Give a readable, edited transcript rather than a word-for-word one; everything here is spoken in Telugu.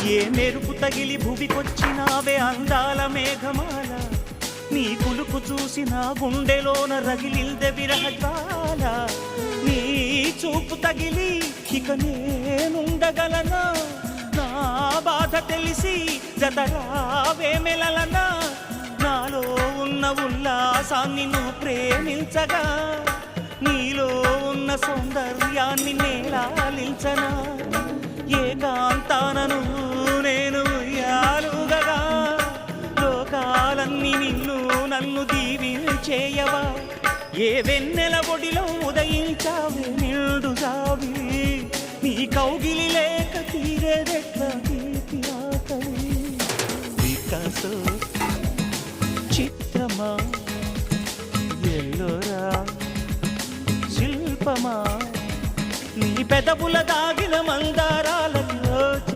ఏ మెరుపు తగిలి భువికొచ్చినావే అందాల మేఘమాల, నీ కులుకు చూసి నా గుండెలోన రగిలిల్దె విరహజ్వాల. నీ చూపు తగిలి ఇక నేనుండగలనా, నా బాధ తెలిసి జతరావే మెలలనా. నాలో ఉన్న ఉల్లాసాన్ని నువ్వు ప్రేమించగా, నీలో ఉన్న సౌందర్యాన్ని నేలాలించనా. ఏకాంతానను నేను ఉయ్యాలుగగా, లోకాలన్నీ నిన్ను నన్ను దీవించేయవా. ఏ వెన్నెల ఒడిలో ఉదయించావే నిండు జావి, నీ కౌగిలి లేక తీరేదెట్లా తీపి ఆకలి. వికాసో చిత్రమా, ఎల్లోరా శిల్పమా, నీ పెదవుల దాగిన మందారాల